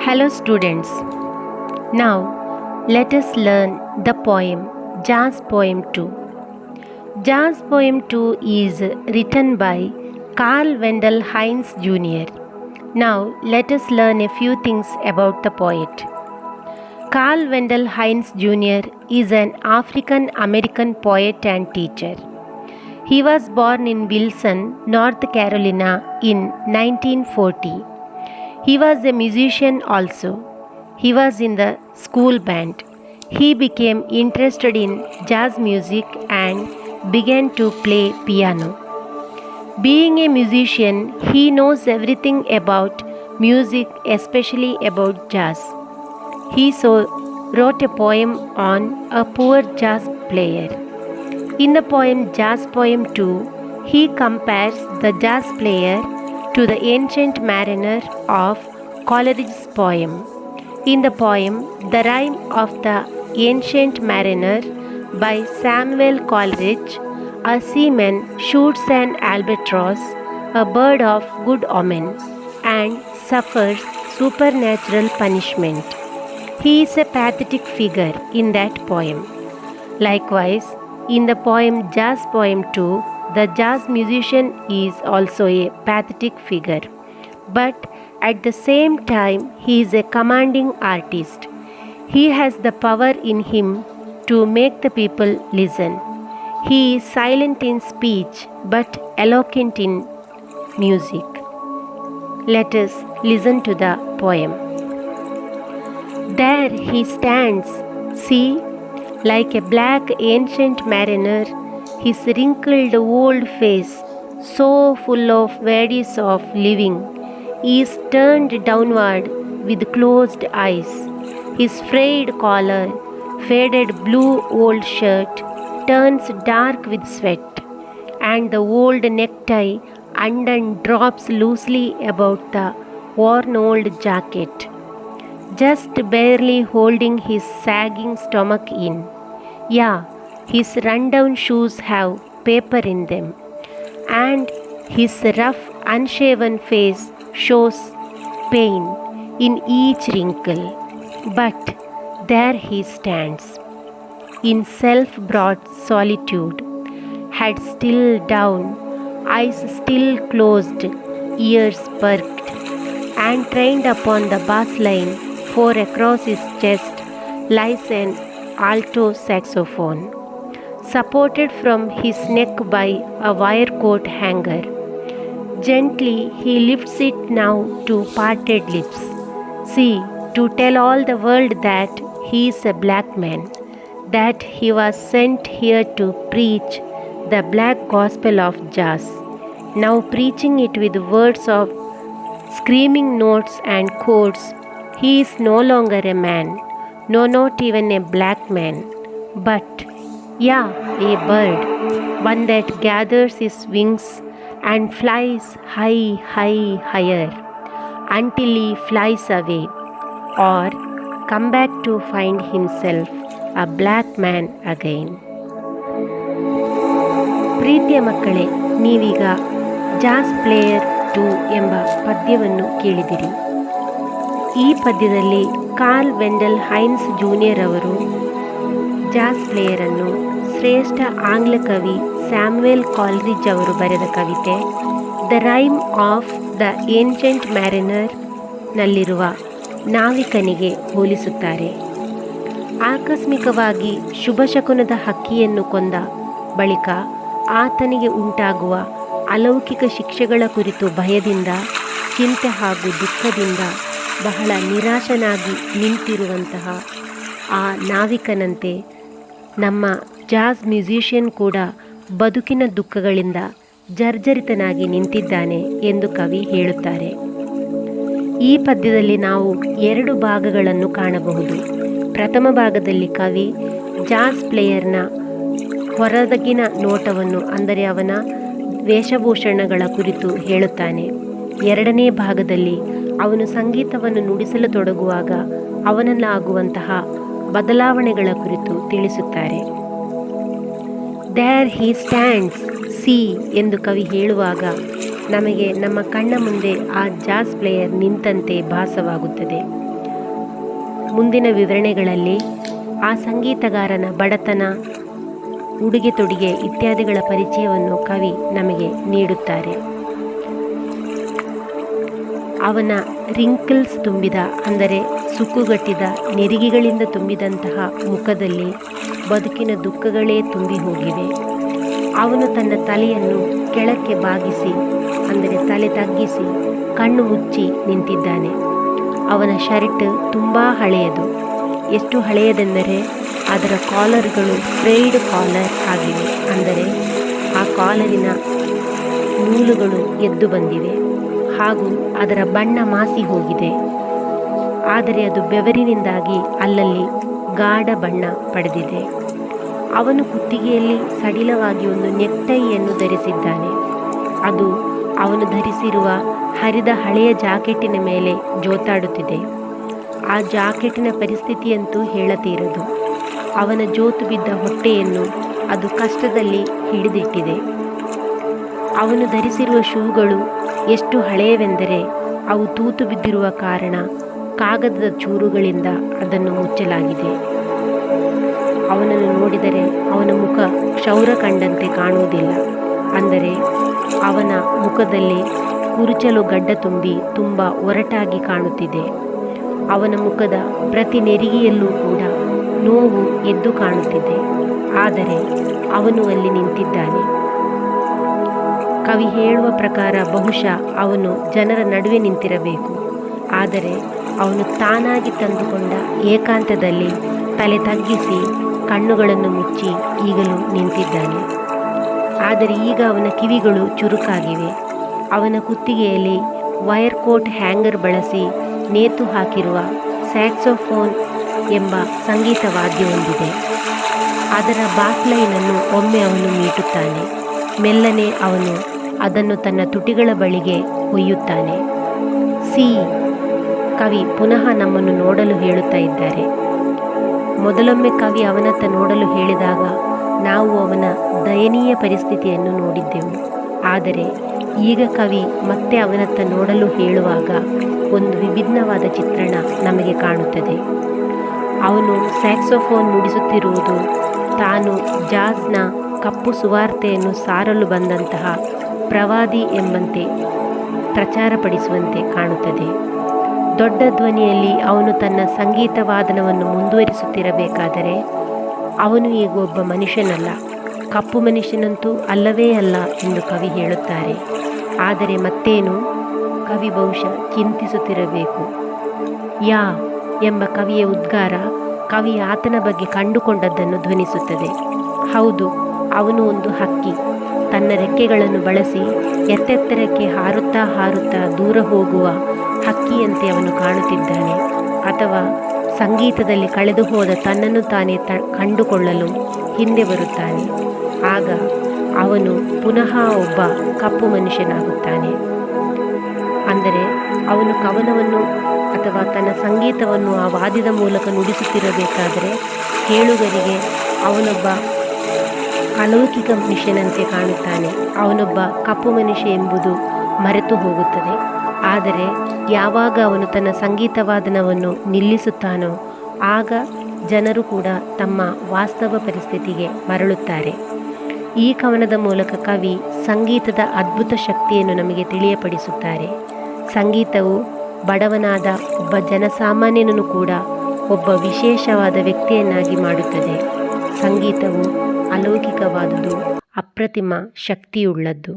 Hello students. Now let us learn the poem Jazz Poem 2. Jazz Poem 2 is written by Carl Wendell Heinz Jr. Now let us learn a few things about the poet. Carl Wendell Heinz Jr. is an African American poet and teacher. He was born in Wilson, North Carolina in 1940. He was a musician also. He was in the school band. He became interested in jazz music and began to play piano. Being a musician, he knows everything about music, especially about jazz. He wrote a poem on a poor jazz player. In the poem Jazz Poem 2, he compares the jazz player to the ancient mariner of Coleridge's poem. In the poem, The Rime of the Ancient Mariner by Samuel Coleridge, a seaman shoots an albatross, a bird of good omen, and suffers supernatural punishment. He is a pathetic figure in that poem. Likewise, in the poem Jazz Poem 2, the jazz musician is also a pathetic figure, but at the same time he is a commanding artist. He has the power in him to make the people listen. He is silent in speech but eloquent in music. Let us listen to the poem. There he stands, see, like a black ancient mariner, his wrinkled old face, so full of waddies of living, is turned downward with closed eyes. His frayed collar, faded blue old shirt, turns dark with sweat, and the old necktie undone drops loosely about the worn old jacket, just barely holding his sagging stomach in. Yeah, his rundown shoes have paper in them, and his rough, unshaven face shows pain in each wrinkle. But there he stands, in self-brought solitude, head still down, eyes still closed, ears perked, and trained upon the bass line, for across his chest lies an alto saxophone, supported from his neck by a wire coat hanger. Gently he lifts it now to parted lips. See, to tell all the world that he is a black man, that he was sent here to preach the black gospel of jazz, now preaching it with words of screaming notes and chords. He is no longer a man, no, not even a black man, but, yeah, a bird, one that gathers his wings and flies high, high, higher, until he flies away, or come back to find himself a black man again. ಪ್ರೀತಿಯ ಮಕ್ಕಳೇ, ನೀವೀಗ jazz player 2 ಎಂಬ ಪದ್ಯವನ್ನು ಕೇಳಿದಿರಿ. ಈ ಪದ್ಯದಲ್ಲಿ Karl Wendell ಹೈನ್ಸ್ junior ಅವರು ಜಾಸ್ ಪ್ಲೇಯರನ್ನು ಶ್ರೇಷ್ಠ ಆಂಗ್ಲ ಕವಿ ಸ್ಯಾಮ್ಯುಯೆಲ್ ಕಾಲ್ರಿಡ್ಜ್ ಅವರು ಬರೆದ ಕವಿತೆ the rime of the ancient mariner ನಲ್ಲಿರುವ ನಾವಿಕನಿಗೆ ಹೋಲಿಸುತ್ತಾರೆ. ಆಕಸ್ಮಿಕವಾಗಿ ಶುಭಶಕುನದ ಹಕ್ಕಿಯನ್ನು ಕೊಂದ ಬಳಿಕ ಆತನಿಗೆ ಉಂಟಾಗುವ ಅಲೌಕಿಕ ಶಿಕ್ಷೆಗಳ ಕುರಿತು ಭಯದಿಂದ, ಚಿಂತೆ ಹಾಗೂ ದುಃಖದಿಂದ ಬಹಳ ನಿರಾಶನಾಗಿ ನಿಂತಿರುವಂತಹ ಆ ನಾವಿಕನಂತೆ ನಮ್ಮ ಜಾಸ್ ಮ್ಯೂಸಿಷಿಯನ್ ಕೂಡ ಬದುಕಿನ ದುಃಖಗಳಿಂದ ಜರ್ಜರಿತನಾಗಿ ನಿಂತಿದ್ದಾನೆ ಎಂದು ಕವಿ ಹೇಳುತ್ತಾರೆ. ಈ ಪದ್ಯದಲ್ಲಿ ನಾವು 2 ಭಾಗಗಳನ್ನು ಕಾಣಬಹುದು. ಪ್ರಥಮ ಭಾಗದಲ್ಲಿ ಕವಿ ಜಾಸ್ ಪ್ಲೇಯರ್ನ ಹೊರಗಿನ ನೋಟವನ್ನು, ಅಂದರೆ ಅವನ ವೇಷಭೂಷಣಗಳ ಕುರಿತು ಹೇಳುತ್ತಾನೆ. ಎರಡನೇ ಭಾಗದಲ್ಲಿ ಅವನು ಸಂಗೀತವನ್ನು ನುಡಿಸಲು ತೊಡಗುವಾಗ ಅವನಲ್ಲಾಗುವಂತಹ ಬದಲಾವಣೆಗಳ ಕುರಿತು ತಿಳಿಸುತ್ತಾರೆ. ದೇರ್ ಹಿ ಸ್ಟ್ಯಾಂಡ್ಸ್, ಸಿ ಎಂದು ಕವಿ ಹೇಳುವಾಗ ನಮಗೆ ನಮ್ಮ ಕಣ್ಣ ಮುಂದೆ ಆ ಜಾಸ್ ಪ್ಲೇಯರ್ ನಿಂತಂತೆ ಭಾಸವಾಗುತ್ತದೆ. ಮುಂದಿನ ವಿವರಣೆಗಳಲ್ಲಿ ಆ ಸಂಗೀತಗಾರನ ಬಡತನ, ಉಡುಗೆ ತೊಡುಗೆ ಇತ್ಯಾದಿಗಳ ಪರಿಚಯವನ್ನು ಕವಿ ನಮಗೆ ನೀಡುತ್ತಾರೆ. ಅವನ ರಿಂಕಲ್ಸ್ ತುಂಬಿದ, ಅಂದರೆ ಸುಕ್ಕುಗಟ್ಟಿದ ನೆರಿಗೆಗಳಿಂದ ತುಂಬಿದಂತಹ ಮುಖದಲ್ಲಿ ಬದುಕಿನ ದುಃಖಗಳೇ ತುಂಬಿ ಹೋಗಿವೆ. ಅವನು ತನ್ನ ತಲೆಯನ್ನು ಕೆಳಕ್ಕೆ ಬಾಗಿಸಿ, ಅಂದರೆ ತಲೆ ತಗ್ಗಿಸಿ ಕಣ್ಣು ಮುಚ್ಚಿ ನಿಂತಿದ್ದಾನೆ. ಅವನ ಶರ್ಟ್ ತುಂಬ ಹಳೆಯದು. ಎಷ್ಟು ಹಳೆಯದೆಂದರೆ ಅದರ ಕಾಲರ್ಗಳು ಫ್ರೈಡ್ ಕಾಲರ್ ಆಗಿವೆ, ಅಂದರೆ ಆ ಕಾಲರಿನ ನೂಲುಗಳು ಎದ್ದು ಬಂದಿವೆ ಹಾಗೂ ಅದರ ಬಣ್ಣ ಮಾಸಿ ಹೋಗಿದೆ. ಆದರೆ ಅದು ಬೆವರಿನಿಂದಾಗಿ ಅಲ್ಲಲ್ಲಿ ಗಾಢ ಬಣ್ಣ ಪಡೆದಿದೆ. ಅವನು ಕುತ್ತಿಗೆಯಲ್ಲಿ ಸಡಿಲವಾಗಿ ಒಂದು ನೆಕ್ಟೈಯನ್ನು ಧರಿಸಿದ್ದಾನೆ. ಅದು ಅವನು ಧರಿಸಿರುವ ಹರಿದ ಹಳೆಯ ಜಾಕೆಟಿನ ಮೇಲೆ ಜೋತಾಡುತ್ತಿದೆ. ಆ ಜಾಕೆಟಿನ ಪರಿಸ್ಥಿತಿಯಂತೂ ಹೇಳತೀರದು. ಅವನ ಜೋತು ಬಿದ್ದ ಹೊಟ್ಟೆಯನ್ನು ಅದು ಕಷ್ಟದಲ್ಲಿ ಹಿಡಿದಿಟ್ಟಿದೆ. ಅವನು ಧರಿಸಿರುವ ಶೂಗಳು ಎಷ್ಟು ಹಳೆಯವೆಂದರೆ ಅವು ತೂತು ಬಿದ್ದಿರುವ ಕಾರಣ ಕಾಗದದ ಚೂರುಗಳಿಂದ ಅದನ್ನು ಮುಚ್ಚಲಾಗಿದೆ. ಅವನನ್ನು ನೋಡಿದರೆ ಅವನ ಮುಖ ಕ್ಷೌರ ಕಂಡಂತೆ ಕಾಣುವುದಿಲ್ಲ. ಅಂದರೆ ಅವನ ಮುಖದಲ್ಲಿ ಕುರುಚಲು ಗಡ್ಡ ತುಂಬಿ ತುಂಬ ಒರಟಾಗಿ ಕಾಣುತ್ತಿದೆ. ಅವನ ಮುಖದ ಪ್ರತಿ ನೆರಿಗೆಯಲ್ಲೂ ಕೂಡ ನೋವು ಎದ್ದು ಕಾಣುತ್ತಿದೆ. ಆದರೆ ಅವನು ಅಲ್ಲಿ ನಿಂತಿದ್ದಾನೆ. ಕವಿ ಹೇಳುವ ಪ್ರಕಾರ ಬಹುಶಃ ಅವನು ಜನರ ನಡುವೆ ನಿಂತಿರಬೇಕು. ಆದರೆ ಅವನು ತಾನಾಗಿ ತಂದುಕೊಂಡ ಏಕಾಂತದಲ್ಲಿ ತಲೆ ತಗ್ಗಿಸಿ ಕಣ್ಣುಗಳನ್ನು ಮುಚ್ಚಿ ಈಗಲೂ ನಿಂತಿದ್ದಾನೆ. ಆದರೆ ಈಗ ಅವನ ಕಿವಿಗಳು ಚುರುಕಾಗಿವೆ. ಅವನ ಕುತ್ತಿಗೆಯಲ್ಲಿ ವೈರ್ ಕೋಟ್ ಹ್ಯಾಂಗರ್ ಬಳಸಿ ನೇತು ಹಾಕಿರುವ ಸ್ಯಾಕ್ಸೋಫೋನ್ ಎಂಬ ಸಂಗೀತ ವಾದ್ಯ ಹೊಂದಿದೆ. ಅದರ ಬಾಸ್ಲೈನನ್ನು ಒಮ್ಮೆ ಅವನು ಮೀಟುತ್ತಾನೆ. ಮೆಲ್ಲನೆ ಅವನು ಅದನ್ನು ತನ್ನ ತುಟಿಗಳ ಬಳಿಗೆ ಒಯ್ಯುತ್ತಾನೆ. ಸಿ, ಕವಿ ಪುನಃ ನಮ್ಮನ್ನು ನೋಡಲು ಹೇಳುತ್ತಾ ಇದ್ದಾರೆ. ಮೊದಲೊಮ್ಮೆ ಕವಿ ಅವನತ್ತ ನೋಡಲು ಹೇಳಿದಾಗ ನಾವು ಅವನ ದಯನೀಯ ಪರಿಸ್ಥಿತಿಯನ್ನು ನೋಡಿದ್ದೆವು. ಆದರೆ ಈಗ ಕವಿ ಮತ್ತೆ ಅವನತ್ತ ನೋಡಲು ಹೇಳುವಾಗ ಒಂದು ವಿಭಿನ್ನವಾದ ಚಿತ್ರಣ ನಮಗೆ ಕಾಣುತ್ತದೆ. ಅವನು ಸ್ಯಾಕ್ಸೋಫೋನ್ ನುಡಿಸುತ್ತಿರುವುದು ತಾನು ಜಾಜ್ನ ಕಪ್ಪು ಸುವಾರ್ತೆಯನ್ನು ಸಾರಲು ಬಂದಂತಹ ಪ್ರವಾದಿ ಎಂಬಂತೆ ಪ್ರಚಾರಪಡಿಸುವಂತೆ ಕಾಣುತ್ತದೆ. ದೊಡ್ಡ ಧ್ವನಿಯಲ್ಲಿ ಅವನು ತನ್ನ ಸಂಗೀತ ವಾದನವನ್ನು ಮುಂದುವರಿಸುತ್ತಿರಬೇಕಾದರೆ ಅವನು ಈಗ ಒಬ್ಬ ಮನುಷ್ಯನಲ್ಲ, ಕಪ್ಪು ಮನುಷ್ಯನಂತೂ ಅಲ್ಲವೇ ಅಲ್ಲ ಎಂದು ಕವಿ ಹೇಳುತ್ತಾರೆ. ಆದರೆ ಮತ್ತೇನು, ಕವಿ ಬಹುಶಃ ಚಿಂತಿಸುತ್ತಿರಬೇಕು. ಯಾ ಎಂಬ ಕವಿಯ ಉದ್ಗಾರ ಕವಿ ಆತನ ಬಗ್ಗೆ ಕಂಡುಕೊಂಡದ್ದನ್ನು ಧ್ವನಿಸುತ್ತದೆ. ಹೌದು, ಅವನು ಒಂದು ಹಕ್ಕಿ. ತನ್ನ ರೆಕ್ಕೆಗಳನ್ನು ಬಳಸಿ ಎತ್ತೆತ್ತರಕ್ಕೆ ಹಾರುತ್ತಾ ಹಾರುತ್ತಾ ದೂರ ಹೋಗುವ ಹಕ್ಕಿಯಂತೆ ಅವನು ಕಾಣುತ್ತಿದ್ದಾನೆ. ಅಥವಾ ಸಂಗೀತದಲ್ಲಿ ಕಳೆದು ಹೋದ ತನ್ನನ್ನು ತಾನೇ ಕಂಡುಕೊಳ್ಳಲು ಹಿಂದೆ ಬರುತ್ತಾನೆ. ಆಗ ಅವನು ಪುನಃ ಒಬ್ಬ ಕಪ್ಪು ಮನುಷ್ಯನಾಗುತ್ತಾನೆ. ಅಂದರೆ ಅವನು ಕವನವನ್ನು ಅಥವಾ ತನ್ನ ಸಂಗೀತವನ್ನು ಆ ವಾದ್ಯದ ಮೂಲಕ ನುಡಿಸುತ್ತಿರಬೇಕಾದರೆ ಕೇಳುಗರಿಗೆ ಅವನೊಬ್ಬ ಅಲೌಕಿಕ ಮನುಷ್ಯನಂತೆ ಕಾಣುತ್ತಾನೆ. ಅವನೊಬ್ಬ ಕಪ್ಪು ಮನುಷ್ಯ ಎಂಬುದು ಮರೆತು ಹೋಗುತ್ತದೆ. ಆದರೆ ಯಾವಾಗ ಅವನು ತನ್ನ ಸಂಗೀತವಾದನವನ್ನು ನಿಲ್ಲಿಸುತ್ತಾನೋ ಆಗ ಜನರು ಕೂಡ ತಮ್ಮ ವಾಸ್ತವ ಪರಿಸ್ಥಿತಿಗೆ ಮರಳುತ್ತಾರೆ. ಈ ಕವನದ ಮೂಲಕ ಕವಿ ಸಂಗೀತದ ಅದ್ಭುತ ಶಕ್ತಿಯನ್ನು ನಮಗೆ ತಿಳಿಯಪಡಿಸುತ್ತಾರೆ. ಸಂಗೀತವು ಬಡವನಾದ ಒಬ್ಬ ಜನಸಾಮಾನ್ಯನನ್ನು ಕೂಡ ಒಬ್ಬ ವಿಶೇಷವಾದ ವ್ಯಕ್ತಿಯನ್ನಾಗಿ ಮಾಡುತ್ತದೆ. ಸಂಗೀತವು ಅಲೌಕಿಕವಾದುದು, ಅಪ್ರತಿಮ ಶಕ್ತಿಯುಳ್ಳದ್ದು.